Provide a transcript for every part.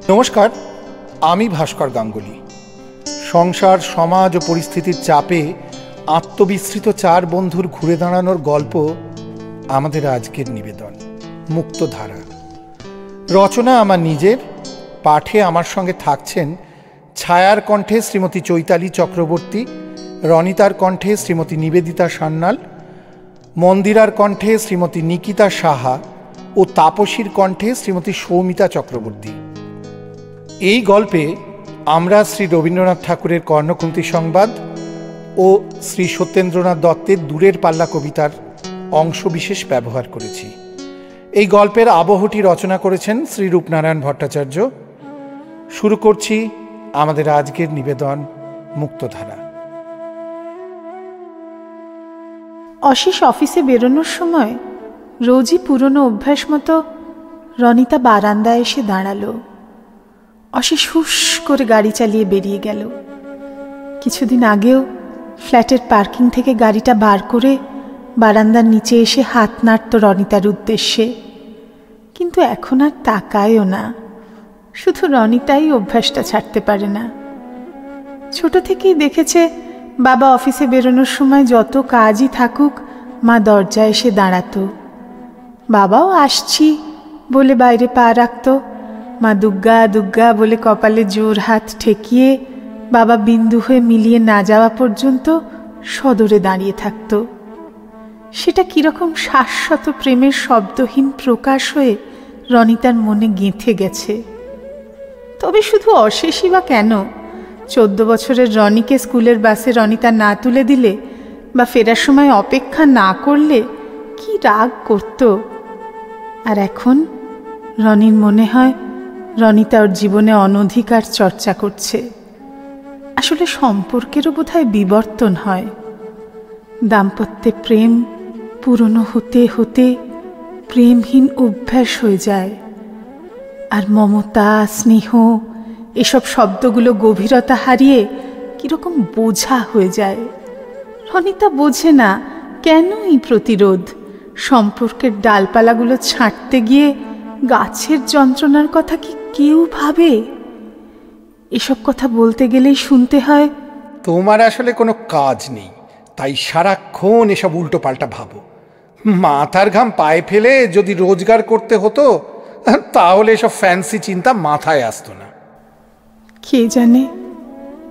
নমস্কার, আমি ভাস্কর গাঙ্গুলি। সংসার, সমাজ ও পরিস্থিতির চাপে আত্মবিস্মৃত চার বন্ধুর ঘুরে দাঁড়ানোর গল্প আমাদের আজকের নিবেদন মুক্তধারা। রচনা আমার নিজের, পাঠে আমার সঙ্গে থাকছেন ছায়ার কণ্ঠে শ্রীমতী চৈতালি চক্রবর্তী, রনিতার কণ্ঠে শ্রীমতী নিবেদিতা সান্যাল, মন্দিরার কণ্ঠে শ্রীমতী নিকিতা সাহা ও তাপসীর কণ্ঠে শ্রীমতী সৌমিতা চক্রবর্তী। এই গল্পে আমরা শ্রী রবীন্দ্রনাথ ঠাকুরের কর্ণকুন্তী সংবাদ ও শ্রী সত্যেন্দ্রনাথ দত্তের দূরের পাল্লা কবিতার অংশবিশেষ ব্যবহার করেছি। এই গল্পের আবহটি রচনা করেছেন শ্রী রূপনারায়ণ ভট্টাচার্য। শুরু করছি আমাদের আজকের নিবেদন মুক্তধারা। অশিস অফিসে বেরোনোর সময় রোজই পুরনো অভ্যাস মতো রনিতা বারান্দায় এসে দাঁড়ালো। অশিস হুস করে গাড়ি চালিয়ে বেরিয়ে গেল। কিছুদিন আগেও ফ্ল্যাটের পার্কিং থেকে গাড়িটা বার করে বারান্দার নিচে এসে হাত নাড়ত রনিতার উদ্দেশ্যে, কিন্তু এখন আর তাকায়ও না। শুধু রনিতাই অভ্যাসটা ছাড়তে পারে না। ছোট থেকেই দেখেছে বাবা অফিসে বেরোনোর সময় যত কাজই থাকুক মা দরজায় এসে দাঁড়াতো। বাবাও আসছি বলে বাইরে পা রাখত, মা দুগ্গা দুগ্গা বলে কপালে জোর হাত ঠেকিয়ে বাবা বিন্দু হয়ে মিলিয়ে না যাওয়া পর্যন্ত সদরে দাঁড়িয়ে থাকত। সেটা কিরকম শাশ্বত প্রেমের শব্দহীন প্রকাশ হয়ে রনিতার মনে গেঁথে গেছে। তবে শুধু অশেষই বা কেন, 14 বছরের রনিকে স্কুলের বাসে রনিতা না তুলে দিলে বা ফেরার সময় অপেক্ষা না করলে কি রাগ করত। আর এখন রনির মনে হয় রনিতা ওর জীবনে অনধিকার চর্চা করছে। আসলে সম্পর্কেরও বোধহয় বিবর্তন হয়। দাম্পত্যে প্রেম পুরনো হতে হতে প্রেমহীন অভ্যাস হয়ে যায়, আর মমতা, স্নেহ এসব শব্দগুলো গভীরতা হারিয়ে কিরকম বোঝা হয়ে যায়। রনিতা বোঝে না কেন এই প্রতিরোধ। সম্পর্কের ডালপালাগুলো ছাঁটতে গিয়ে গাছের যন্ত্রণার কথা কি কেউ ভাবে? এসব কথা বলতে গেলেই শুনতে হয়, তোমার আসলে কোনো কাজ নেই, তাই সারাক্ষণ এসব উল্টো পাল্টা ভাবো। মাথার ঘাম পায়ে ফেলে যদি রোজগার করতে হতো তাহলে এসব ফ্যান্সি চিন্তা মাথায় আসতো না। কে জানে,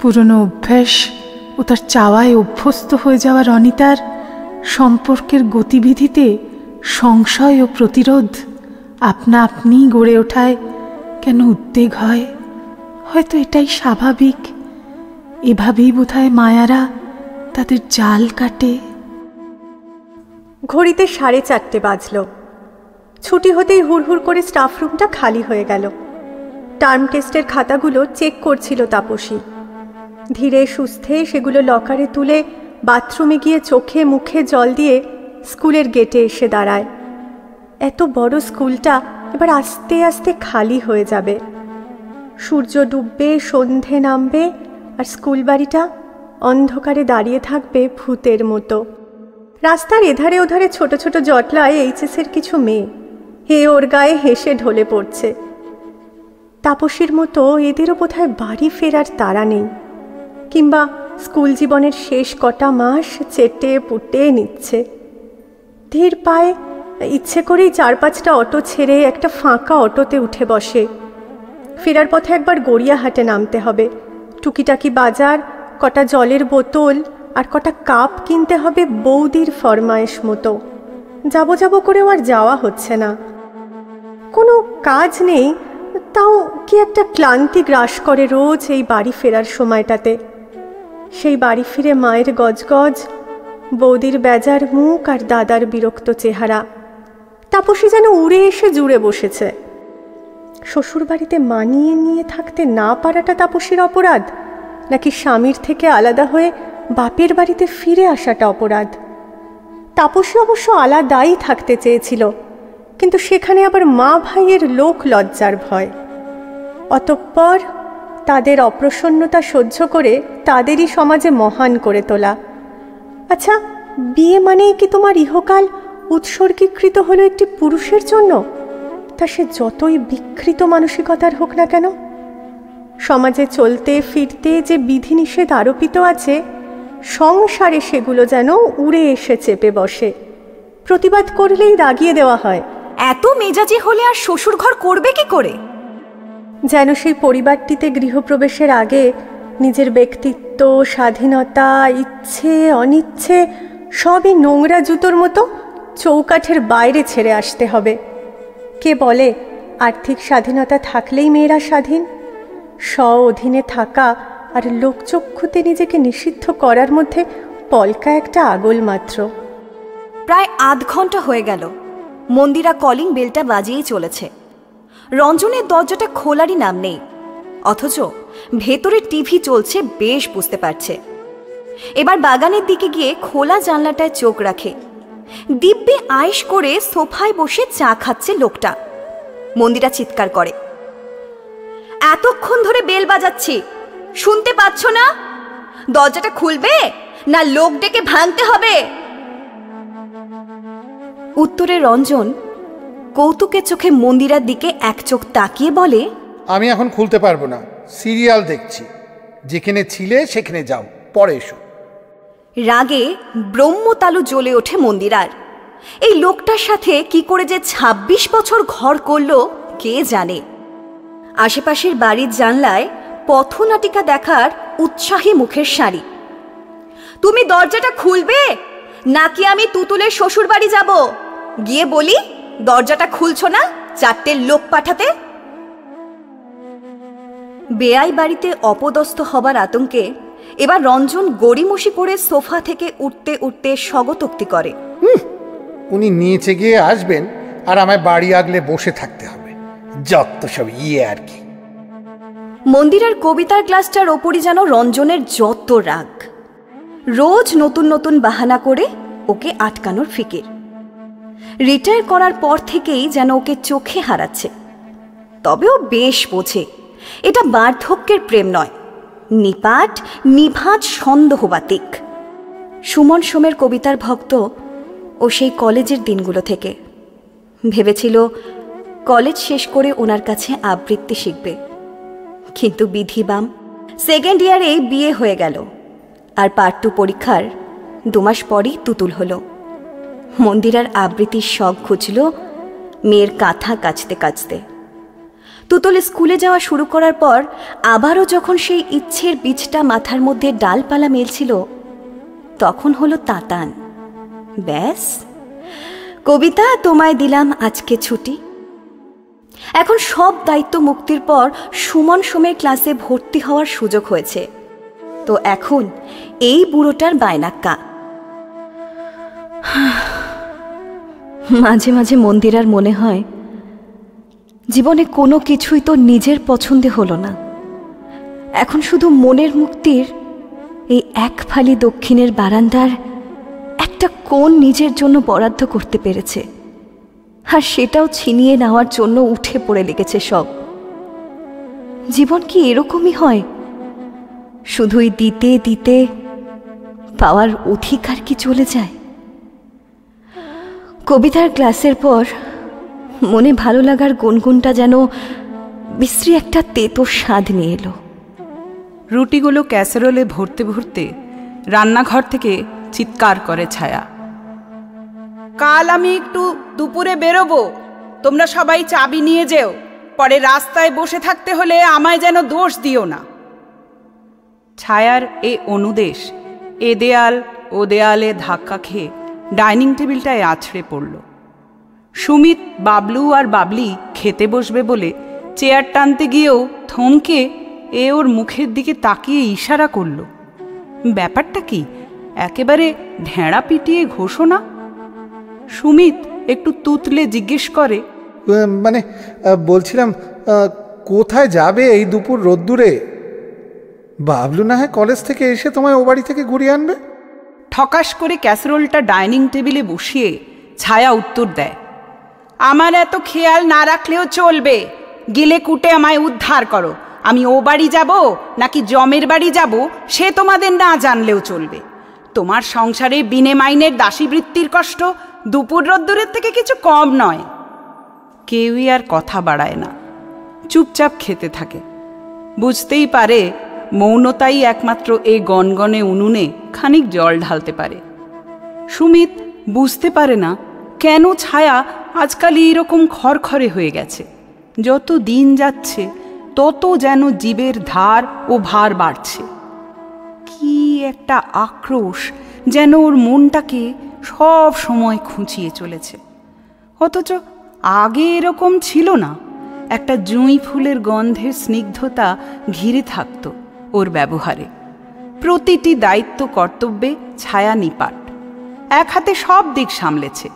পুরনো অভ্যাস ও তার চাওয়ায় অভ্যস্ত হয়ে যাওয়া রনিতার সম্পর্কের গতিবিধিতে সংশয় ও প্রতিরোধ আপনা আপনি গড়ে ওঠায় কেন উদ্বেগ হয়। হয়তো এটাই স্বাভাবিক। এভাবেই বোধহয় মায়ারা তাদের জাল কাটে। ঘড়িতে 4:30 বাজল। ছুটি হতেই হুড়হুড় করে স্টাফ রুমটা খালি হয়ে গেল। টার্ম টেস্টের খাতাগুলো চেক করছিল তাপসী। ধীরে সুস্থে সেগুলো লকারে তুলে বাথরুমে গিয়ে চোখে মুখে জল দিয়ে স্কুলের গেটে এসে দাঁড়ায়। এত বড় স্কুলটা এবার আস্তে আস্তে খালি হয়ে যাবে। সূর্য ডুববে, সন্ধে নামবে, আর স্কুল বাড়িটা অন্ধকারে দাঁড়িয়ে থাকবে ভূতের মতো। রাস্তার এধারে ওধারে ছোট ছোট জটলায় এইচএসের কিছু মেয়ে ওর গায়ে হেসে ঢলে পড়ছে। তাপসীর মতো এদেরও বোধহয় বাড়ি ফেরার তাড়া নেই, কিংবা স্কুল জীবনের শেষ কটা মাস চেটে পুটে নিচ্ছে। ধীর পায়ে ইচ্ছে করেই 4-5টা অটো ছেড়ে একটা ফাঁকা অটোতে উঠে বসে। ফেরার পথে একবার গড়িয়াহাটে নামতে হবে। টুকিটাকি বাজার, কটা জলের বোতল আর কটা কাপ কিনতে হবে বৌদির ফরমায়েশ মতো। যাবো করেও আর যাওয়া হচ্ছে না। কোনো কাজ নেই, তাও কি একটা ক্লান্তি গ্রাস করে রোজ এই বাড়ি ফেরার সময়টাতে। সেই বাড়ি ফিরে মায়ের গজগজ, বৌদির বেজার মুখ আর দাদার বিরক্ত চেহারা। তাপসী যেন উড়ে এসে জুড়ে বসেছে। শ্বশুরবাড়িতে মানিয়ে নিয়ে থাকতে না পারাটা তাপসীর অপরাধ, নাকি স্বামীর থেকে আলাদা হয়ে বাপের বাড়িতে ফিরে আসাটা অপরাধ? তাপসী অবশ্য আলাদাই থাকতে চেয়েছিল, কিন্তু সেখানে আবার মা ভাইয়ের লোক লজ্জার ভয়। অতঃপর তাদের অপ্রসন্নতা সহ্য করে তাদেরই সমাজে মহান করে তোলা। আচ্ছা, বিয়ে মানেই কি তোমার ইহকাল উৎসর্গীকৃত হলো একটি পুরুষের জন্য? তা সে যতই বিকৃত মানসিকতার হোক না কেন। সমাজে চলতে ফিরতে যে বিধিনিষেধ আরোপিত আছে, সংসারে সেগুলো যেন উড়ে এসে চেপে বসে। প্রতিবাদ করলেই রাগিয়ে দেওয়া হয়। এত মেজাজি হলে আর শ্বশুর ঘর করবে কি করে? যেন সেই পরিবারটিতে গৃহপ্রবেশের আগে নিজের ব্যক্তিত্ব, স্বাধীনতা, ইচ্ছে অনিচ্ছে সবই নোংরা জুতোর মতো চৌকাঠের বাইরে ছেড়ে আসতে হবে। কে বলে আর্থিক স্বাধীনতা থাকলেই মেয়েরা স্বাধীন? স্ব অধীনে থাকা আর লোকচক্ষুতে নিজেকে নিষিদ্ধ করার মধ্যে পলকা একটা আগল মাত্র। প্রায় আধ ঘন্টা হয়ে গেল মন্দিরা কলিং বেলটা বাজিয়েই চলেছে। রঞ্জনের দরজাটা খোলারই নাম নেই, অথচ ভেতরে টিভি চলছে বেশ বুঝতে পারছে। এবার বাগানের দিকে গিয়ে খোলা জানলাটায় চোখ রাখে। দিব্যি আয়েশ করে সোফায় বসে চা খাচ্ছে লোকটা। মন্দিরা চিৎকার করে, এতক্ষণ ধরে বেল বাজাচ্ছি, শুনতে পাচ্ছ না? দরজাটা খুলবে না লোক ডেকে ভাঙতে হবে? উত্তরে রঞ্জন কৌতুকের চোখে মন্দিরার দিকে এক চোখ তাকিয়ে বলে, আমি এখন খুলতে পারবো না, সিরিয়াল দেখছি। যেখানে ছিলে সেখানে যাও, পরে এসো। রাগে ব্রহ্মতালু জ্বলে ওঠে মন্দিরার। এই লোকটার সাথে কি করে যে ২৬ বছর ঘর করলো কে জানে। আশেপাশের বাড়ির জানলায় পথনাটিকা দেখার উৎসাহী মুখের শাড়ি। তুমি দরজাটা খুলবে নাকি আমি তুতুলের শ্বশুর বাড়ি যাব? গিয়ে বলি দরজাটা খুলছো না, ৪টে লোক পাঠাতে। বেয়াই বাড়িতে অপদস্থ হবার আতঙ্কে এবার রঞ্জন গড়িমসি করে সোফা থেকে উঠতে উঠতে স্বগতোক্তি করে, উনি নিচে গিয়ে আসবেন আর আমায় বাড়ি আগলে বসে থাকতে হবে। যত সব আর কি। মন্দিরের কবিতার ক্লাসটার ওপরই যেন রঞ্জনের যত রাগ। রোজ নতুন নতুন বাহানা করে ওকে আটকানোর ফিকির। রিটায়ার করার পর থেকেই যেন ওকে চোখে হারাচ্ছে। তবেও বেশ বোঝে এটা বার্ধক্যের প্রেম নয়, নিপাট নিভাজ সন্দেহবাতিক। সুমন সোমের কবিতার ভক্ত ও সেই কলেজের দিনগুলো থেকে ভেবেছিল কলেজ শেষ করে ওনার কাছে আবৃত্তি শিখবে, কিন্তু বিধিবাম সেকেন্ড ইয়ারেই বিয়ে হয়ে গেল আর পার্ট 2 পরীক্ষার 2 মাস পরই তুতুল হলো। মন্দিরার আবৃত্তির শখ খুঁজল মেয়ের কাঁথা কাচতে কাচতে। তুতুল স্কুলে যাওয়া শুরু করার পর আবারও যখন সেই ইচ্ছের বীজটা মাথার মধ্যে ডালপালা মেলছিল, তখন হলো তাতান। ব্যাস, কবিতা তোমায় দিলাম আজকে ছুটি। এখন সব দায়িত্ব মুক্তির পর সুমন সোমের ক্লাসে ভর্তি হওয়ার সুযোগ হয়েছে, তো এখন এই বুড়োটার বায়নাক্কা। মাঝে মাঝে মন্দিরার মনে হয় জীবনে কোনো কিছুই তো নিজের পছন্দে হলো না। এখন শুধু মনের মুক্তির এই এক ফালি দক্ষিণের বারান্দার একটা কোণ নিজের জন্য বরাদ্দ করতে পেরেছে, আর সেটাও ছিনিয়ে নেওয়ার জন্য উঠে পড়ে লেগেছে সব। জীবন কি এরকমই হয়? শুধুই দিতে দিতে পাওয়ার অধিকার কি চলে যায়? কবিতার ক্লাসের পর মনে ভালো লাগার গুনগুনটা যেন বিশ্রী একটা তেতো স্বাদ নিয়ে এলো। রুটিগুলো ক্যাসেরোলে ভরতে ভরতে রান্নাঘর থেকে চিৎকার করে ছায়া, কাল আমি একটু দুপুরে বেরোবো, তোমরা সবাই চাবি নিয়ে যেও, পরে রাস্তায় বসে থাকতে হলে আমায় যেন দোষ দিও না। ছায়ার এ অনুদেশ এ দেয়াল ও দেয়ালে ধাক্কা খেয়ে ডাইনিং টেবিলটায় আছড়ে পড়ল। সুমিত, বাবলু আর বাবলি খেতে বসবে বলে চেয়ার টানতে গিয়েও থমকে এ ওর মুখের দিকে তাকিয়ে ইশারা করল। ব্যাপারটা কি? একেবারে ঢেঁড়া পিটিয়ে ঘোষণা। সুমিত একটু তুতলে জিজ্ঞেস করে, মানে বলছিলাম কোথায় যাবে এই দুপুর রোদ্দুরে? বাবলু না হয় কলেজ থেকে এসে তোমায় ও বাড়ি থেকে ঘুরিয়ে আনবে। ঠকাস করে ক্যাসেরোলটা ডাইনিং টেবিলে বসিয়ে ছায়া উত্তর দেয়, আমার এত খেয়াল না রাখলেও চলবে, গিলে কুটে আমায় উদ্ধার করো। আমি ও বাড়ি যাব নাকি জমের বাড়ি যাব সে তোমাদের না জানলেও চলবে। তোমার সংসারে বিনে মাইনের দাসীবৃত্তির কষ্ট দুপুর রোদ্দুরের থেকে কিছু কম নয়। কেউই আর কথা বাড়ায় না, চুপচাপ খেতে থাকে। বুঝতেই পারে মৌনতাই একমাত্র এই গনগনে উনুনে খানিক জল ঢালতে পারে। সুমিত বুঝতে পারে না কেন ছায়া আজকাল এইরকম খরখরে হয়ে গেছে। যত দিন যাচ্ছে তত যেন জীবের ধার ও ভার বাড়ছে। কি একটা আক্রোশ যেন ওর মনটাকে সব সময় খুঁচিয়ে চলেছে। অথচ আগে এরকম ছিল না। একটা জুঁই ফুলের গন্ধের স্নিগ্ধতা ঘিরে থাকত ওর ব্যবহারে। প্রতিটি দায়িত্ব কর্তব্যে ছায়া নিপাট। এক হাতে সব দিক সামলেছে।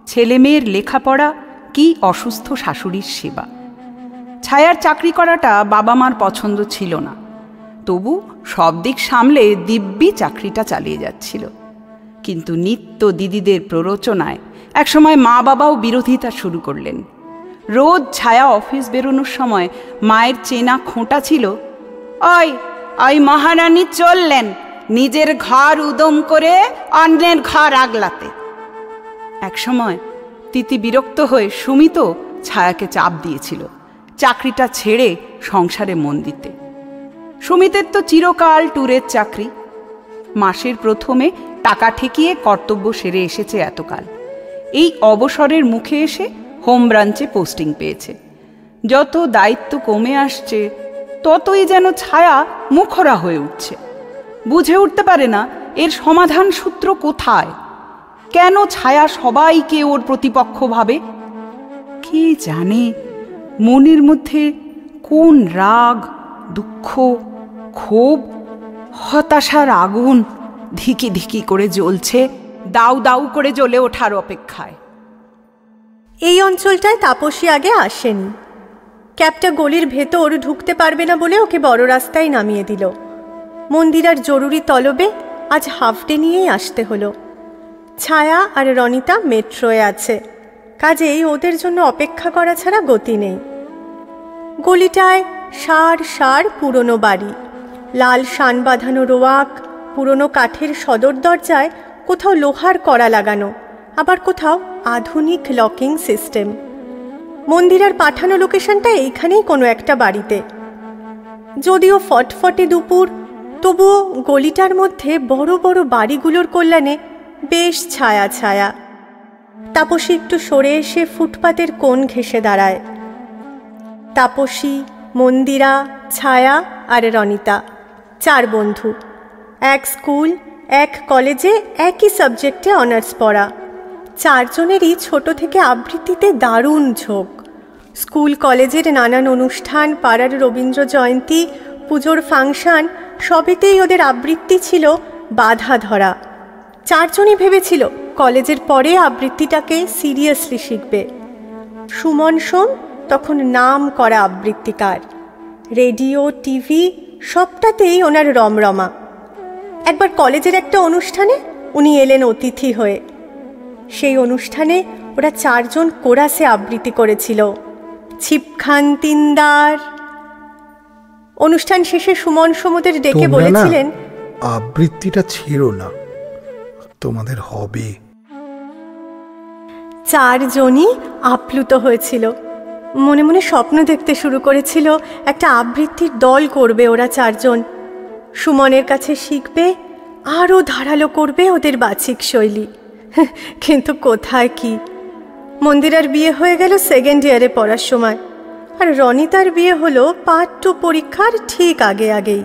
ছেলে মেয়ের লেখাপড়া কি অসুস্থ শাশুড়ির সেবা। ছায়ার চাকরি করাটা বাবা মার পছন্দ ছিল না, তবু সব দিক সামলে দিব্যি চাকরিটা চালিয়ে যাচ্ছিল। কিন্তু নিত্য দিদিদের প্ররোচনায় একসময় মা বাবাও বিরোধিতা শুরু করলেন। রোজ ছায়া অফিস বেরোনোর সময় মায়ের চেনা খোঁটা ছিল, ওই ওই মহারানী চললেন নিজের ঘর উদম করে অন্যের ঘর আগলাতে। একসময় তিতি বিরক্ত হয়ে সুমিত ছায়াকে চাপ দিয়েছিল চাকরিটা ছেড়ে সংসারে মন দিতে। সুমিতের তো চিরকাল ট্যুরের চাকরি। মাসের প্রথমে টাকা ঠেকিয়ে কর্তব্য সেরে এসেছে এতকাল। এই অবসরের মুখে এসে হোম ব্রাঞ্চে পোস্টিং পেয়েছে। যত দায়িত্ব কমে আসছে ততই যেন ছায়া মুখরা হয়ে উঠছে। বুঝে উঠতে পারে না এর সমাধান সূত্র কোথায়। কেন ছায়া সবাইকে ওর প্রতিপক্ষ ভাবে? কে জানে মনের মধ্যে কোন রাগ, দুঃখ, ক্ষোভ, হতাশার আগুন ধিকি ধিকি করে জ্বলছে, দাউ দাউ করে জ্বলে ওঠার অপেক্ষায়। এই অঞ্চলটায় তাপসী আগে আসেনি। ক্যাবটা গলির ভেতর ঢুকতে পারবে না বলে ওকে বড় রাস্তায় নামিয়ে দিল। মন্দিরার জরুরি তলবে আজ হাফ ডে নিয়েই আসতে হলো। ছায়া আর রনিতা মেট্রোয় আছে, কাজেই ওদের জন্য অপেক্ষা করা ছাড়া গতি নেই। গলিটায় সার সার পুরনো বাড়ি, লাল শান বাঁধানো রোয়াক, পুরনো কাঠের সদর দরজায় কোথাও লোহার কড়া লাগানো, আবার কোথাও আধুনিক লকিং সিস্টেম। মন্দিরার পাঠানো লোকেশনটা এইখানেই কোনো একটা বাড়িতে। যদিও ফটফটে দুপুর, তবুও গলিটার মধ্যে বড় বড় বাড়িগুলোর কল্যাণে বেশ ছায়া ছায়া। তাপসী একটু সরে এসে ফুটপাতের কোণ ঘেঁষে দাঁড়ায়। তাপসী, মন্দিরা, ছায়া আর রনিতা, 4 বন্ধু। এক স্কুল, এক কলেজে একই সাবজেক্টে অনার্স পড়া। 4 জনেরই ছোট থেকে আবৃত্তিতে দারুণ ঝোঁক। স্কুল কলেজের নানান অনুষ্ঠান, পাড়ার রবীন্দ্র জয়ন্তী, পুজোর ফাংশন সবেতেই ওদের আবৃত্তি ছিল বাধা ধরা। 4 জনই ভেবেছিল কলেজের পরে আবৃত্তিটাকে সিরিয়াসলি শিখবে। সুমন সোম তখন নাম করা আবৃত্তিকার। রেডিও, টিভি সবটাতেই ওনার রমরমা। একবার কলেজের একটা অনুষ্ঠানে উনি এলেন অতিথি হয়ে। সেই অনুষ্ঠানে ওরা 4 জন কোরাসে আবৃত্তি করেছিল, ছিপখান তিনদার। অনুষ্ঠান শেষে সুমন সোমদের ডেকে বলেছিলেন, আবৃত্তিটা ছেড়ো না, তোমাদের হবে। 4 জনই আপ্লুত হয়েছিল। মনে মনে স্বপ্ন দেখতে শুরু করেছিল একটা আবৃত্তির দল করবে ওরা 4 জন। সুমনের কাছে শিখবে, আরও ধারালো করবে ওদের বাচিক শৈলী। কিন্তু কোথায় কি! মন্দিরার বিয়ে হয়ে গেল 2nd ইয়ারে পড়ার সময়, আর রনিতার বিয়ে হলো পার্ট 2 পরীক্ষার ঠিক আগে আগেই।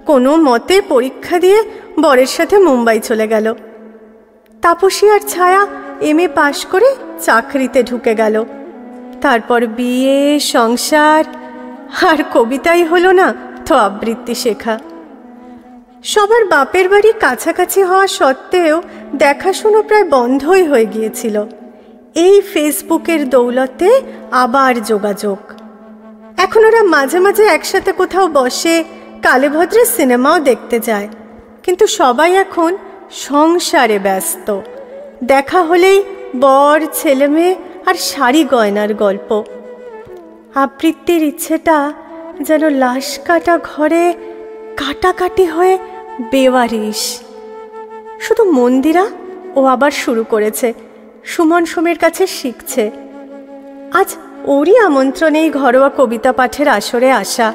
কোনো মতে পরীক্ষা দিয়ে বরের সাথে মুম্বাই চলে গেল। তাপসী আর ছায়া MA পাশ করে চাকরিতে ঢুকে গেল। তারপর বিয়ে, সংসার, আর কবিতাই হলো না তো আবৃত্তি শেখা। সবার বাপের বাড়ি কাছাকাছি হওয়া সত্ত্বেও দেখাশুনো প্রায় বন্ধই হয়ে গিয়েছিল। এই ফেসবুকের দৌলতে আবার যোগাযোগ। এখন ওরা মাঝে মাঝে একসাথে কোথাও বসে, কালেভদ্রের সিনেমাও দেখতে যায়। কিন্তু সবাই এখন সংসারে ব্যস্ত। দেখা হলেই বর, ছেলে মেয়ে আর শাড়ি গয়নার গল্প। আবৃত্তির ইচ্ছেটা যেন লাশ কাটা ঘরে কাটাকাটি হয়ে বেওয়ারিশ। শুধু মন্দিরা ও আবার শুরু করেছে, সুমন সোমের কাছে শিখছে। আজ ওরই আমন্ত্রণেই ঘরোয়া কবিতা পাঠের আসরে আসা।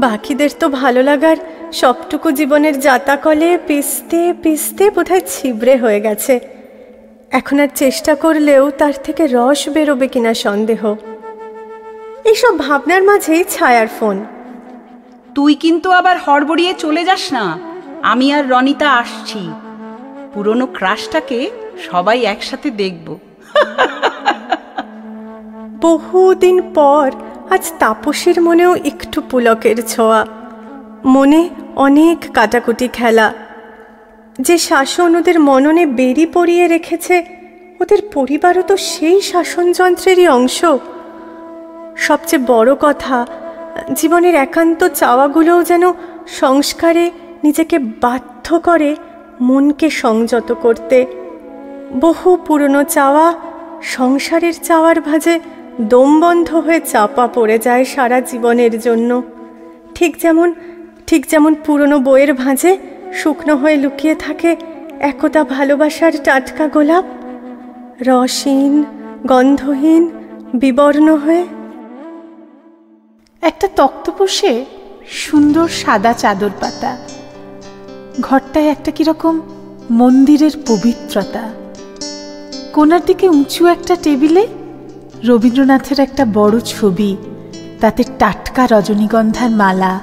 বাকিদের তো ভালো লাগার সবটুকু জীবনের জাতাকলে পিষতে পিষতে বোধহয় ছিবড়ে হয়ে গেছে। এখন আর চেষ্টা করলেও তার থেকে রস বেরোবে কিনা সন্দেহ। এইসব ভাবনার মাঝেই ছায়ার ফোন। তুই কিন্তু আবার হড়বড়িয়ে চলে যাস না, আমি আর রনিতা আসছি। পুরনো ক্রাশটাকে সবাই একসাথে দেখব। বহুদিন পর আজ তাপসীর মনেও একটু পুলকের ছোঁয়া, মনে অনেক কাটাকুটি খেলা। যে শাসন ওদের মননে বেরি পড়িয়ে রেখেছে, ওদের পরিবারও তো সেই শাসনযন্ত্রেরই অংশ। সবচেয়ে বড় কথা, জীবনের একান্ত চাওয়াগুলোও যেন সংস্কারে নিজেকে বাধ্য করে মনকে সংযত করতে। বহু পুরনো চাওয়া সংসারের চাওয়ার ভাঁজে দমবন্ধ হয়ে চাপা পড়ে যায় সারা জীবনের জন্য। ঠিক যেমন পুরনো বইয়ের ভাঁজে শুকনো হয়ে লুকিয়ে থাকে একদা ভালোবাসার টাটকা গোলাপ, রসহীন, গন্ধহীন, বিবর্ণ হয়ে। একটা তক্তপোষে সুন্দর সাদা চাদর পাতা, ঘরটায় একটা কিরকম মন্দিরের পবিত্রতা। কোণার দিকে উঁচু একটা টেবিলে রবীন্দ্রনাথের একটা বড় ছবি, তাতে টাটকা রজনীগন্ধার মালা।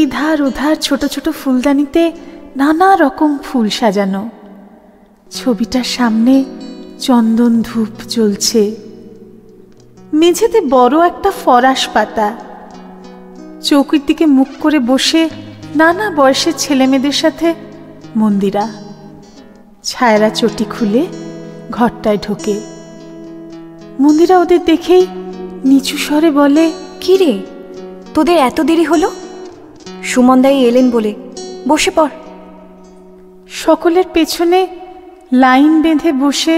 ইধার ওধার ছোট ছোট ফুলদানিতে নানা রকম ফুল সাজানো। ছবিটার সামনে চন্দন ধূপ জ্বলছে। মেঝেতে বড় একটা ফরাস পাতা। চৌকির দিকে মুখ করে বসে নানা বয়সের ছেলেমেয়েদের সাথে মন্দিরা। ছায়ারা চটি খুলে ঘরটায় ঢোকে। মন্দিরা ওদের দেখেই নিচু স্বরে বলে, কি রে, তোদের এত দেরি হলো? সুমনদাই এলেন বলে, বসে পড়। সকলের পেছনে লাইন বেঁধে বসে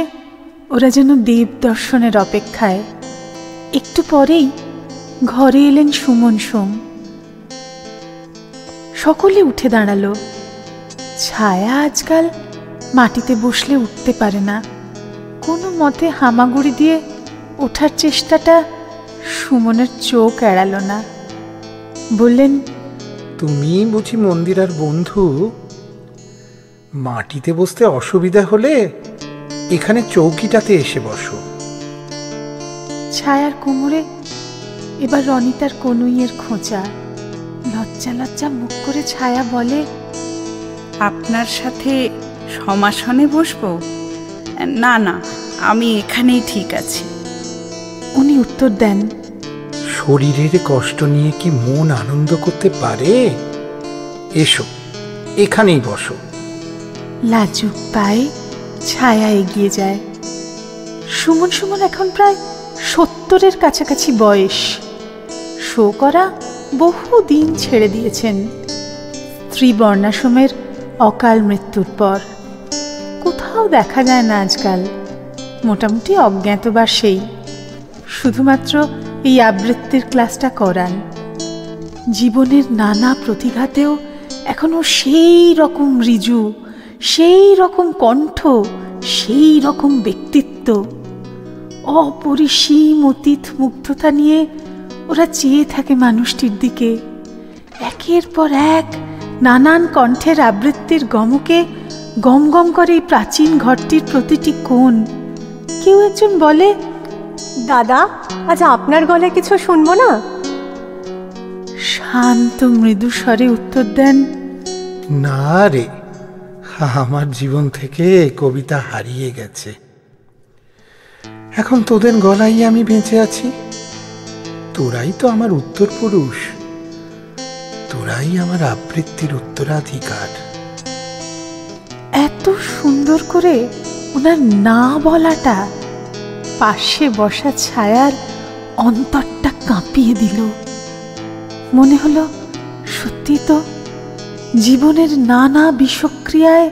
ওরা যেন দেব দর্শনের অপেক্ষায়। একটু পরেই ঘরে এলেন সুমন সোম। সকলে উঠে দাঁড়ালো। ছায়া আজকাল মাটিতে বসলে উঠতে পারে না। কোনো মতে হামাগুড়ি দিয়ে ওঠার চেষ্টাটা সুমনের চোখ এড়ালো না। বললেন, তুমি বুঝি মন্দিরার বন্ধু? মাটিতে বসতে অসুবিধা হলে এখানে চৌকিটাতে এসে বসো। ছায়ার কোমরে এবার রনিতার কনুইয়ের খোঁচা। লজ্জা লজ্জা মুখ করে ছায়া বলে, আপনার সাথে সমাসনে বসবো? না না, আমি এখানেই ঠিক আছি। উনি উত্তর দেন, শরীরের কষ্ট নিয়ে কি মন আনন্দ করতে পারে? এসো, এখানেই বসো। লাজুক পায়ে ছায়া এগিয়ে যায়। সুমন এখন প্রায় 70-এর কাছাকাছি বয়স। শো করা বহুদিন ছেড়ে দিয়েছেন স্ত্রী বর্ণাশ্রমের অকাল মৃত্যুর পর। কোথাও দেখা যায় না আজকাল। মোটামুটি অজ্ঞাতবাসেই শুধুমাত্র এই আবৃত্তির ক্লাসটা করান। জীবনের নানা প্রতিঘাতেও এখনো সেই রকম ঋজু, সেই রকম কণ্ঠ, সেই রকম ব্যক্তিত্ব। অপরিসীম অতীত মুগ্ধতা নিয়ে ওরা চেয়ে থাকে মানুষটির দিকে। একের পর এক নানান কণ্ঠের আবৃত্তির গমকে গম গম করে এই প্রাচীন ঘরটির প্রতিটি কোণ। কেউ একজন বলে, দাদা, আজ আপনার গলায় কিছু শুনবো না? শান্ত মৃদু স্বরে উত্তর দেন, না রে, আমার জীবন থেকে কবিতা হারিয়ে গেছে। এখন তোদের গলায় আমি বেঁচে আছি। তোরাই তো আমার উত্তর পুরুষ, তোরাই আমার আবৃত্তির উত্তরাধিকার। এত সুন্দর করে ওনার না বলাটা পাশে বসা ছায়ার অন্তরটা কাঁপিয়ে দিল। মনে হলো সত্যি তো, জীবনের নানা বিষক্রিয়ায়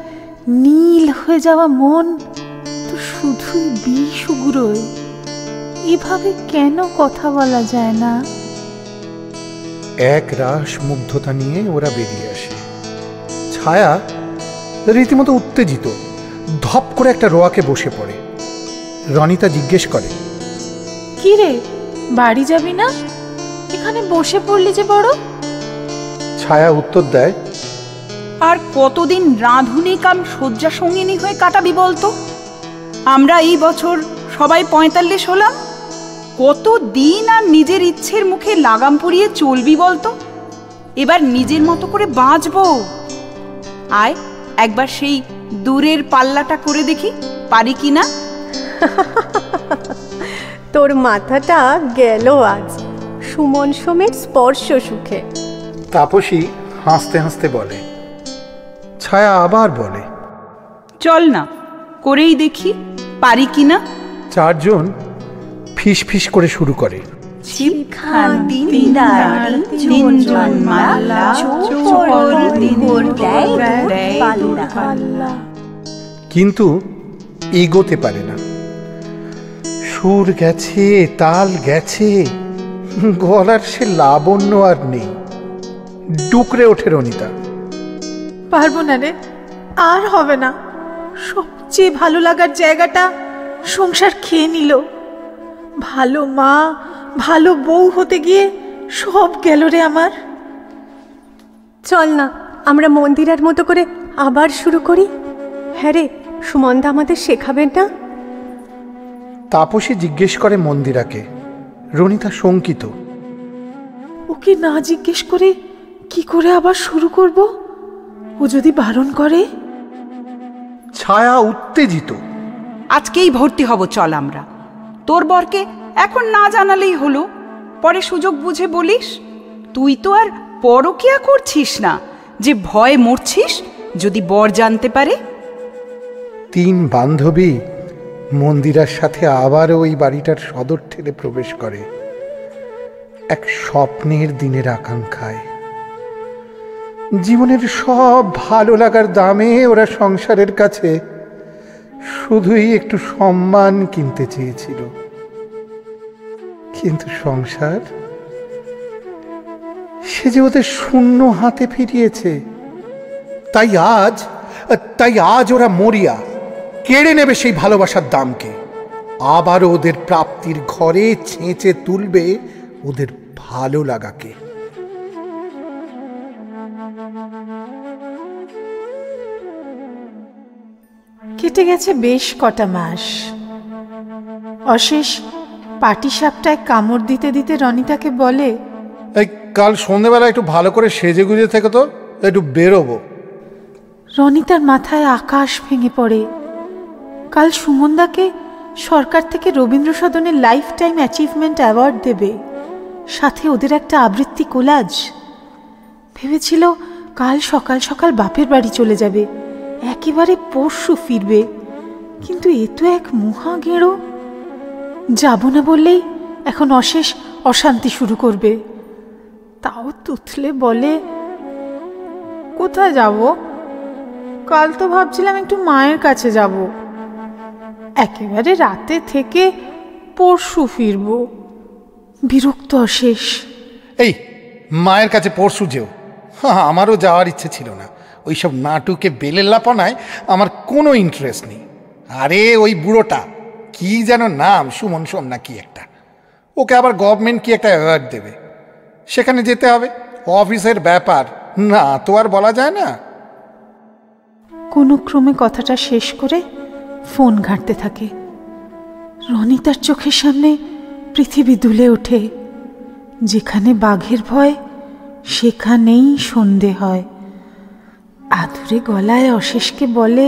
নীল হয়ে যাওয়া মন তো শুধুই বিষ উগড়োয়। এভাবে কেন কথা বলা যায় না? এক রাস মুগ্ধতা নিয়ে ওরা বেরিয়ে আসে। ছায়া রীতিমতো উত্তেজিত, ধপ করে একটা রোয়াকে বসে পড়ে। রনিতা জিজ্ঞেস করে, কি রে, বাড়ি যাবি না? এখানে বসে পড়লি যে বড়? ছায়া উত্তর দেয়, আর কতদিন রাঁধুনি কাম শয্যা সঙ্গিনী হয়ে কাটাবি বলতো? আমরা এই বছর সবাই 45 হলাম, কতদিন আর নিজের ইচ্ছের মুখে লাগাম পরিয়ে চলবি বলতো? এবার নিজের মতো করে বাঁচবো। আয় একবার সেই দূরের পাল্লাটা করে দেখি পারি কিনা। তোর মাথাটা গেল আজ সুমন সোমের স্পর্শ সুখে। তাপসী হাসতে হাসতে বলে। ছায়া আবার বলে, চল না, করেই দেখি পারি কিনা। চারজন ফিস ফিস করে শুরু করে। কিন্তু এগোতে পারে না। সুর গেছে, তাল গেছে, গলার সে লাবণ্য আর নেই। ডুকরে ওঠে রনিতা। পারবো না রে, আর হবে না। সবচেয়ে ভালো লাগার জায়গাটা সংসার খেয়ে নিল। ভালো মা, ভালো বউ হতে গিয়ে সব গেল রে আমার। চল না আমরা মন্দিরের মতো করে আবার শুরু করি। হ্যাঁ রে, সুমনদা আমাদের শেখাবেন না? তাপসী জিজ্ঞেস করে মন্দিরাকে। রনিতা শঙ্কিত। ওকে না জিজ্ঞেস করে কি করে আবার শুরু করব? ও যদি বারণ করে? ছায়া উত্তেজিত। আজকেই ভর্তি হব, চল আমরা। তোর বরকে এখন না জানালেই হলো, পরে সুযোগ বুঝে বলিস। তুই তো আর পরকিয়া করছিস না যে ভয়ে মরছিস যদি বর জানতে পারে। 3 বান্ধবী মন্দিরার সাথে আবার ওই বাড়িটার সদর ঠেলে প্রবেশ করে, এক স্বপ্নের দিনের আকাঙ্ক্ষায়। জীবনের সব ভালো লাগার দামে ওরা সংসারের কাছে শুধুই একটু সম্মান কিনতে চেয়েছিল। কিন্তু সংসার সে যে ওদের শূন্য হাতে ফিরিয়েছে। তাই আজ ওরা মরিয়া কেড়ে নেবে সেই ভালোবাসার দামকে। আবারও ওদের প্রাপ্তির ঘরে ছেঁচে তুলবে ওদের ভালো লাগাকে। কেটে গেছে বেশ কটা মাস। অশেষ পাটিসাপটায় কামড় দিতে দিতে রনিতাকে বলে, এই কাল সন্ধ্যেবেলা একটু ভালো করে সেজে গুজে থেকে তো একটু বেরোবো। রনিতার মাথায় আকাশ ভেঙে পড়ে। কাল সুমনদাকে সরকার থেকে রবীন্দ্র সদনের লাইফ টাইম অ্যাচিভমেন্ট অ্যাওয়ার্ড দেবে, সাথে ওদের একটা আবৃত্তি কোলাজ। ভেবেছিল কাল সকাল সকাল বাপের বাড়ি চলে যাবে, একেবারে পরশু ফিরবে। কিন্তু এ তো এক মহা গেঁড়ো। যাব না বললেই এখন অশেষ অশান্তি শুরু করবে। তাও তুতলে বলে, কোথায় যাব? কাল তো ভাবছিলাম একটু মায়ের কাছে যাব, একেবারে রাতে থেকে পরশু ফিরব। বিরক্ত অশেষ। এই মায়ের কাছে পরশু যেও। আমারও যাওয়ার ইচ্ছে ছিল না। ওইসব নাটুকে বেলেল্লাপনায় আমার কোনো ইন্টারেস্ট নেই। আরে ওই বুড়োটা কি যেন নাম, সুমন সোম না কি একটা, ওকে আবার গভর্নমেন্ট কি একটা অ্যাওয়ার্ড দেবে, সেখানে যেতে হবে। অফিসের ব্যাপার না তো আর বলা যায় না। কোনো ক্রমে কথাটা শেষ করে ফোন ঘাঁটতে থাকে। রনিতার চোখের সামনে পৃথিবী দুলে ওঠে। যেখানে বাঘের ভয় সেখানেই সন্ধে হয়। আদুরে গলায় অশেষকে বলে,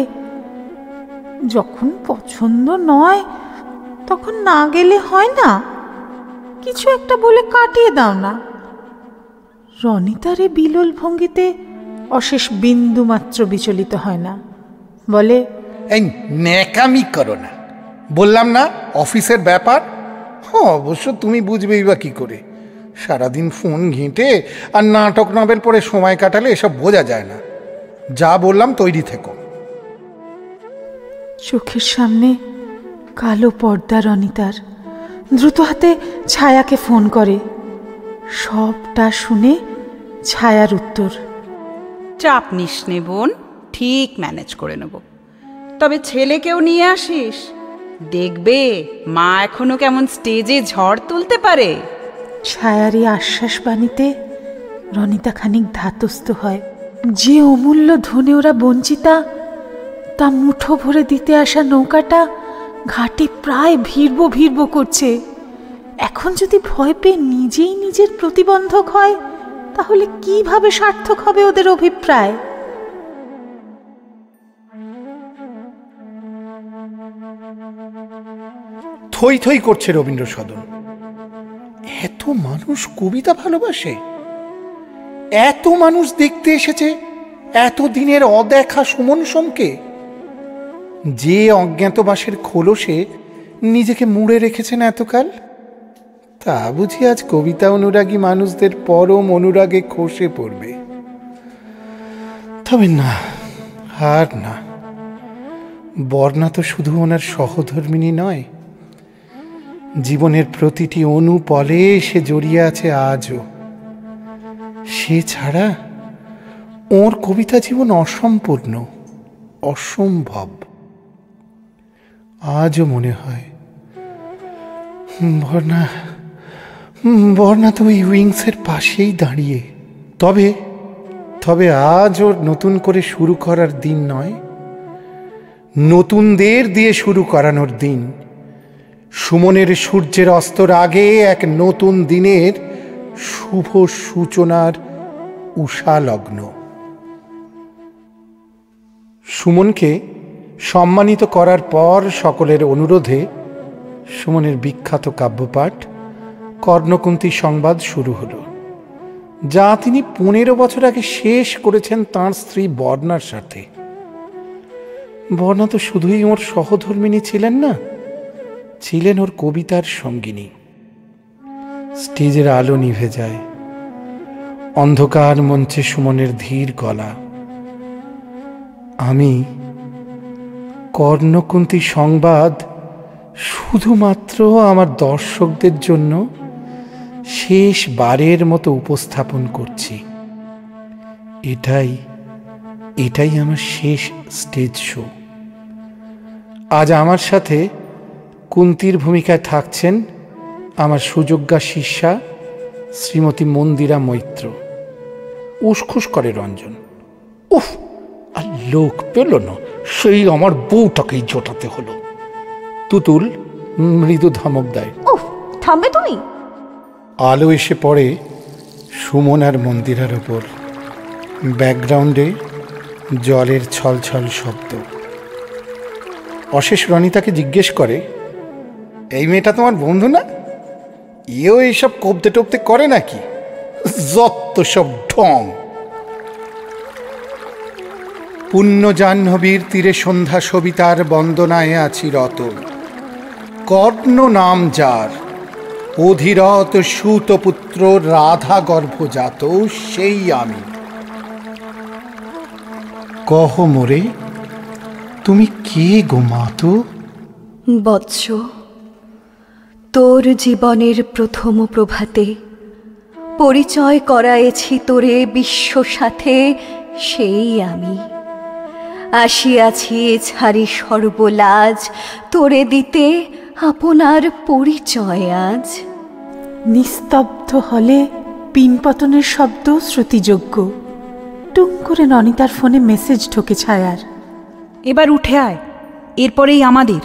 যখন পছন্দ নয় তখন না গেলে হয় না? কিছু একটা বলে কাটিয়ে দাও না। রনিতার এ বিলোল ভঙ্গিতে অশেষ বিন্দু মাত্র বিচলিত হয় না। বলে, এই ন্যাকামি করো না, বললাম না অফিসের ব্যাপার। অবশ্য তুমি বুঝবেই বা কি করে? সারাদিন ফোন ঘেঁটে আর নাটক নভেল পড়ে সময় কাটালে এসব বোঝা যায় না। যা বললাম তৈরি থেকো। চোখের সামনে কালো পর্দা রনিতার। দ্রুত হাতে ছায়াকে ফোন করে। সবটা শুনে ছায়ার উত্তর, চাপ নিস নে বোন, ঠিক ম্যানেজ করে নেব। তবে ছেলেকেও নিয়ে আসিস, দেখবে মা এখনো কেমন স্টেজে ঝড় তুলতে পারে। ছায়ার এই আশ্বাস বাণীতে রনিতা খানিক ধাতস্থ হয়। যে অমূল্য ধনে ওরা বঞ্চিতা, তা মুঠো ভরে দিতে আসা নৌকাটা ঘাটে প্রায় ভিড়ব ভিড়ব করছে। এখন যদি ভয় পেয়ে নিজেই নিজের প্রতিবন্ধক হয়, তাহলে কিভাবে সার্থক হবে ওদের অভিপ্রায়? থই থই করছে রবীন্দ্র সদন। এত মানুষ কবিতা ভালোবাসে, এত মানুষ দেখতে এসেছে এতদিনের অদেখা সুমন সোমকে, যে অজ্ঞাতবাসের খোলসে নিজেকে মুড়ে রেখেছেন এতকাল। তা বুঝি আজ কবিতা অনুরাগী মানুষদের পরম অনুরাগে খসে পড়বে? তবে না, আর না। বর্ণা তো শুধু ওনার সহধর্মিণী নয়, জীবনের প্রতিটি অনুপলে সে জড়িয়ে আছে আজও। সে ছাড়া ওর কবিতা জীবন অসম্পূর্ণ, অসম্ভব। আজও মনে হয় বর্ণা তো ওই উইংসের পাশেই দাঁড়িয়ে। তবে আজ ওর নতুন করে শুরু করার দিন নয়, নতুনদের দিয়ে শুরু করানোর দিন। সুমনের সূর্যের অস্তর আগে এক নতুন দিনের শুভ সূচনার উষা লগ্ন। সুমনকে সম্মানিত করার পর সকলের অনুরোধে সুমনের বিখ্যাত কাব্যপাঠ কর্ণকুন্তী সংবাদ শুরু হলো, যা তিনি 15 বছর আগে শেষ করেছেন তাঁর স্ত্রী বর্ণার সাথে। বর্ণা তো শুধুই ওর সহধর্মিণী ছিলেন না, ছিলেন ওর কবিতার সঙ্গিনী। স্টেজের আলো নিভে যায়, অন্ধকার মঞ্চে সুমনের ধীর গলা। আমি কর্ণকুন্তী সংবাদ শুধুমাত্র আমার দর্শকদের জন্য শেষবারের মতো উপস্থাপন করছি। এটাই আমার শেষ স্টেজ শো। আজ আমার সাথে কুন্তির ভূমিকায় থাকছেন আমার সুযোগ্যা শিষ্যা শ্রীমতী মন্দিরা মৈত্র। উসখুস করে রঞ্জন। উফ, আর লোক পেল না, সেই আমার বউটাকেই জোটাতে হলো। তুতুল মৃদু ধমক দেয়। উফ, থামবে তুমি? আলো এসে পড়ে সুমন আর মন্দিরার ওপর। ব্যাকগ্রাউন্ডে জলের ছলছল শব্দ। অশেষ রনিতাকে জিজ্ঞেস করে, এই মেয়েটা তোমার বন্ধু না? এও এইসব কবতে টপতে করে নাকি? যত সব ঢং। পুণ্য জাহ্নবীর তীরে সন্ধ্যা সবিতার বন্দনায় আছি রত। কর্ণ নাম যার, অধিরথ সুতপুত্র রাধা গর্ভজাত, সেই আমি। কহ মোরে, তুমি কে গো মাতো? বৎস, তোর জীবনের প্রথম প্রভাতে পরিচয় করায়েছি তোরে বিশ্ব সাথে, সেই আমি। আসিয়াছি ছাড়ি সর্বলাজ, তোরে দিতে আপনার পরিচয় আজ। নিস্তব্ধ হলে পিনপতনের শব্দ শ্রুতিযোগ্য। টুং করে ননিতার ফোনে মেসেজ ঢোকে ছায়ার। এবার উঠে আয়, এরপরেই আমাদের।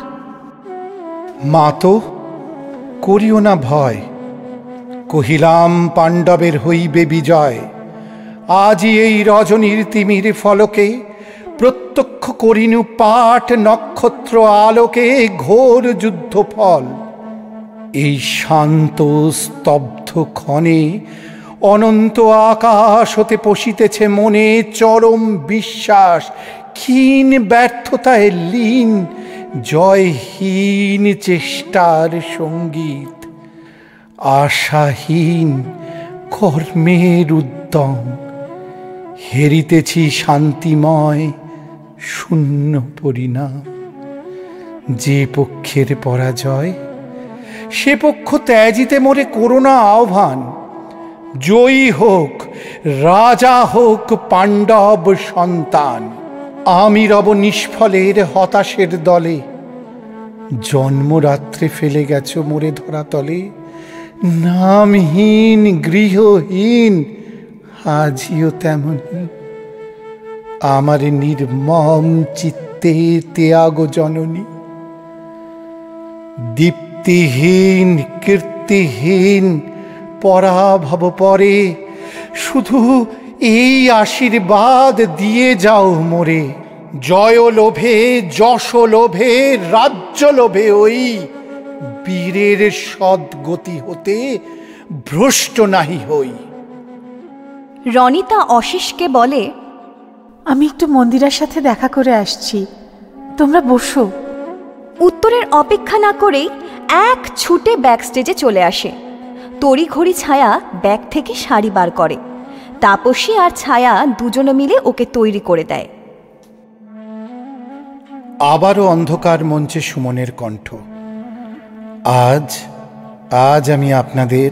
মা তো করিও না ভয়, কহিলাম পাণ্ডবের হইবে বিজয়। আজি এই রজনীর তিমির ফলকে প্রত্যক্ষ করিনু পাঠ, নক্ষত্র আলোকে ঘোর যুদ্ধ ফল। এই শান্ত স্তব্ধ ক্ষণে অনন্ত আকাশ হতে পশিতেছে মনে চরম বিশ্বাস, ক্ষীণ ব্যর্থতায় লীন জয়হীন চেষ্টার সঙ্গীত, আশাহীন কর্মের উদ্যম। হেরিতেছি শান্তিময় শূন্য পরিণাম। যে পক্ষের পরাজয়, সে পক্ষ ত্যাজিতে মোরে করোনা আহ্বান। জয়ী হোক, রাজা হোক পাণ্ডব সন্তান। আমি রব নিষ্ফলের হতাশের দলে। জন্মরাত্রে ফেলে গেছো মোরে ধরাতলে, নামহীন গৃহহীন আজিও তেমনি আমার নির্মম চিত্তে ত্যাগ জননী। দীপ্তিহীন কীর্তিহীন পরাভব পরে শুধু এই আশীর্বাদ দিয়ে যাও মোরে, জয় লোভে যশ লোভে রাজ্য লোভে ওই বীরের সদ্গতি হতে ভ্রষ্ট নাহি হই। রনিতা অশিসকে বলে, আমি একটু মন্দিরার সাথে দেখা করে আসছি, তোমরা বসো। উত্তরের অপেক্ষা না করেই এক ছুটে ব্যাকস্টেজে চলে আসে। তড়িঘড়ি ছায়া ব্যাগ থেকে শাড়ি বার করে। তাপসী আর ছায়া দুজনে মিলে ওকে তৈরি করে দেয়। আবারও অন্ধকার মঞ্চে সুমনের কণ্ঠ। আজ আজ আমি আপনাদের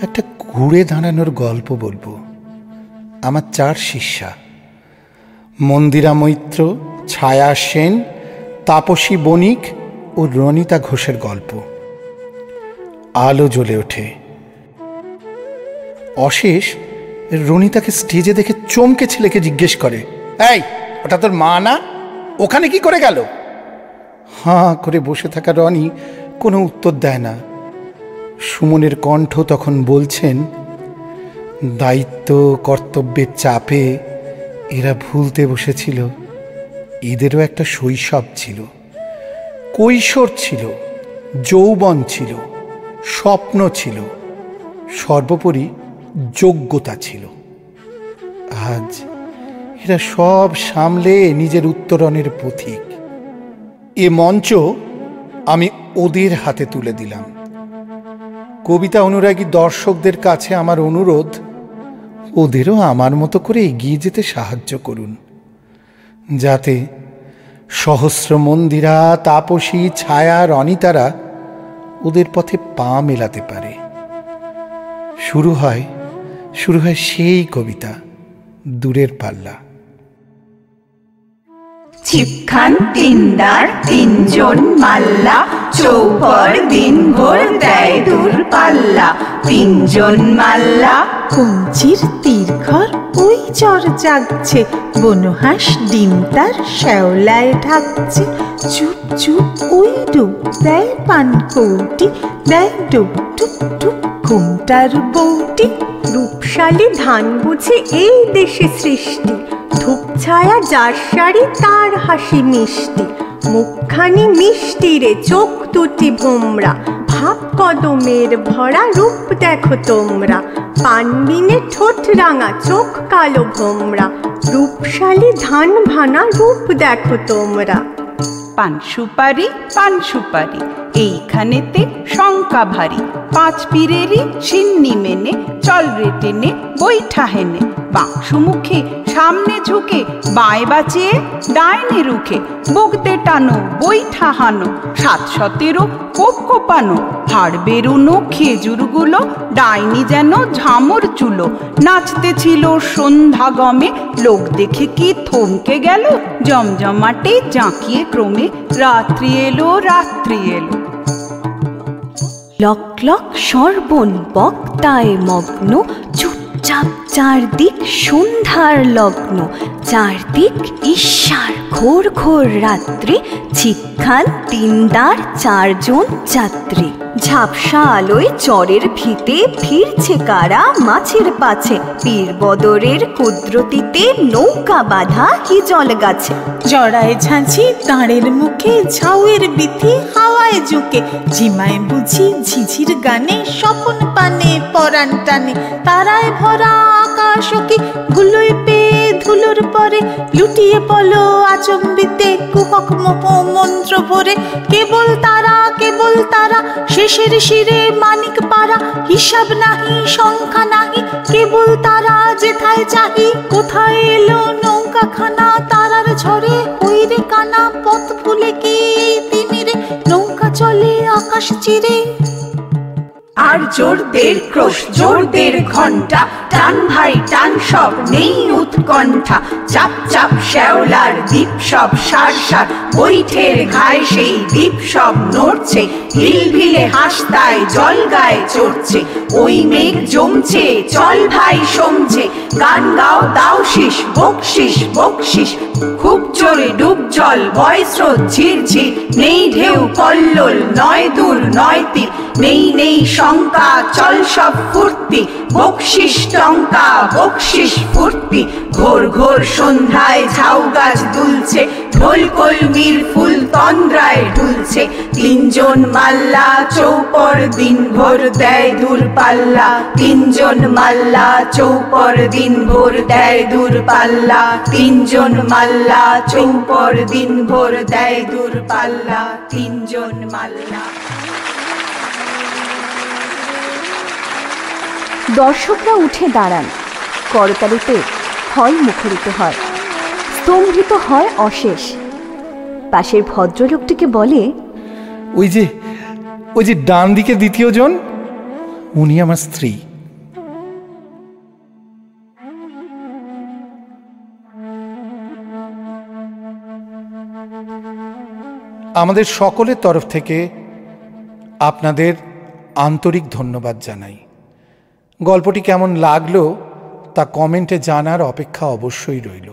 একটা ঘুরে দাঁড়ানোর গল্প বলবো। আমার 4 শিষ্যা, মন্দিরা মৈত্র, ছায়া সেন, তাপসী বণিক ও রনিতা ঘোষের গল্প। আলো জ্বলে ওঠে। অশেষ রনিতাকে স্টেজে দেখে চমকে ছেলেকে জিজ্ঞেস করে, এই ওটা তোর মা না? ওখানে কি করে গেল? হাঁ করে বসে থাকা রনি কোনো উত্তর দেয় না। সুমনের কণ্ঠ তখন বলছেন, দায়িত্ব কর্তব্যের চাপে এরা ভুলতে বসেছিল। এদেরও একটা শৈশব ছিল, কৈশোর ছিল, যৌবন ছিল, স্বপ্ন ছিল, সর্বোপরি যোগ্যতা ছিল। আজ এরা সব সামলে নিজের উত্তরণের পথিক। এ মঞ্চ আমি ওদের হাতে তুলে দিলাম। কবিতা অনুরাগী দর্শকদের কাছে আমার অনুরোধ, ওদেরও আমার মতো করে এগিয়ে যেতে সাহায্য করুন, যাতে সহস্র মন্দিরা, তাপসী, ছায়া, রনিতারা ওদের পথে পা মেলাতে পারে। শুরু হয় সেই কবিতা, দূরের পাল্লা। ছিপখান তিনদার তিনজন মাল্লা, চৌপর দিনভর দেয় দূর পাল্লা। তিনজন মাল্লা কঞ্চির তীরঘর ওই চর জাগছে, বনহাঁস ডিম তার শ্যাওলায় ঢাকছে। চুপ চুপ ওই ডুব দেয় পান কৌটি, দেয় ডুব টুপ টুপ ঘুমটার বউটি। রূপশালী ধান বুঝি এই দেশে সৃষ্টি, ধূপ ছায়া যার শাড়ি তার হাসি মিষ্টি। মুখখানি মিষ্টি রে, চোখ দুটি ভোমরা, ভাব কদমের ভরা রূপ দেখো তোমরা। পানবিনে ঠোঁট রাঙা, চোখ কালো ভোমরা, রূপশালী ধান ভানা রূপ দেখো তোমরা। পান সুপারি এইখানেতে শঙ্কা ভারী। 5 পীরেরই সিন্নি মেনে, চল রে টেনে বৈঠা হেনে। বাক্স মুখে সামনে ঝুঁকে, বাঁয়ে বাঁচিয়ে ডাইনে রুখে। বগতে টানো বৈঠা হানো, 717 কোপ কোপানো। হাড় বেরুনো খেজুরগুলো, ডাইনি যেন ঝামর চুলো। নাচতে ছিল সন্ধ্যা গমে, লোক দেখে কি থমকে গেল। জমজমাটে জাঁকিয়ে ক্রমে, রাত্রি এলো। লক লক সর্বণ বক্তায় মগ্ন, চুপচাপ চারদিক সন্ধ্যার লগ্ন। চারদিক ঈর্ষার ঘোর ঘোর রাত্রি, ছিপখান তিনদার 4 জন যাত্রী। ঝাপসা আলোয় চরের ভিতে ফিরছে কারা মাছের পাছে। পীর বদরের কুদরতিতে নৌকা বাঁধা হিজল গাছে। জড়ায় ঝাঁঝি দাঁড়ের মুখে, ঝাউয়ের বিথি হাওয়ায় ঝুঁকে। ঝিমায় বুঝি ঝিঝির গানে, স্বপন পানে পরাণ টানে। তারায় ভরা আকাশ কি ধুলোয় পেয়ে ধুলোর পরে, লুটিয়ে পলো আচম্বিতে কুহক মোহ মন্ত্র ভরে। কেবল তারা শেষের শিরে মানিক পাড়া, হিসাব নাহি সংখ্যা নাহি। কেবল তারা যেথায় চাহি, কোথায় এলো নৌকাখানা। তারার ঝড়ে হইরে কানা, পথ ভুলে কি তিমিরে নৌকা চলে আকাশ চিরে। আর জোরদের ক্রোশ জোরদের ঘণ্টা, টান ভাই টান সব নেই উৎকণ্ঠা। চাপ চাপ শ্যাওলার দ্বীপ সব সার সার, বৈঠের ঘায় সেই দ্বীপ সব নড়ছে। ভিলভিলে হাসতায় জল গায়ে চড়ছে, ওই মেঘ জমছে চল ভাই সমছে। গান গাও দাও শীষ বকশিস বকশিস, খুব জোরে ডুব জল বয় স্রোত ঝিরঝির। নেই ঢেউ কল্লোল নয় দূর নয় তীর, নেই নেই শঙ্কা চল সব ফুর্তি। বকশিস টঙ্কা বকশিস ফুর্তি, ঘোর ঘোর সন্ধ্যায় ঝাউ গাছ দুলছে, ঢোল কলমির ফুল তন্দ্রায় ঢুলছে। তিনজন মাল্লা চৌপর দিন ভোর দেয় দূর পাল্লা, তিনজন মাল্লা চৌপর দিন ভোর দেয় দূর পাল্লা। তিনজন মাল্লা চৌপর দিন ভোর দেয় দূর পাল্লা, তিনজন মাল্লা। দর্শকরা উঠে দাঁড়ান, করতালিতে হল মুখরিত হয়, স্তম্ভিত হয় অশেষ। পাশের ভদ্রলোকটিকে বলে, ওই যে ডান দিকে দ্বিতীয় জন, উনি আমার স্ত্রী। আমাদের সকলের তরফ থেকে আপনাদের আন্তরিক ধন্যবাদ জানাই। গল্পটি কেমন লাগলো তা কমেন্টে জানার অপেক্ষা অবশ্যই রইল।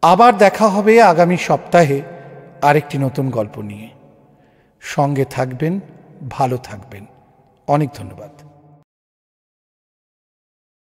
আবার দেখা হবে আগামী সপ্তাহে আরেকটি নতুন গল্প নিয়ে। সঙ্গে থাকবেন, ভালো থাকবেন। অনেক ধন্যবাদ।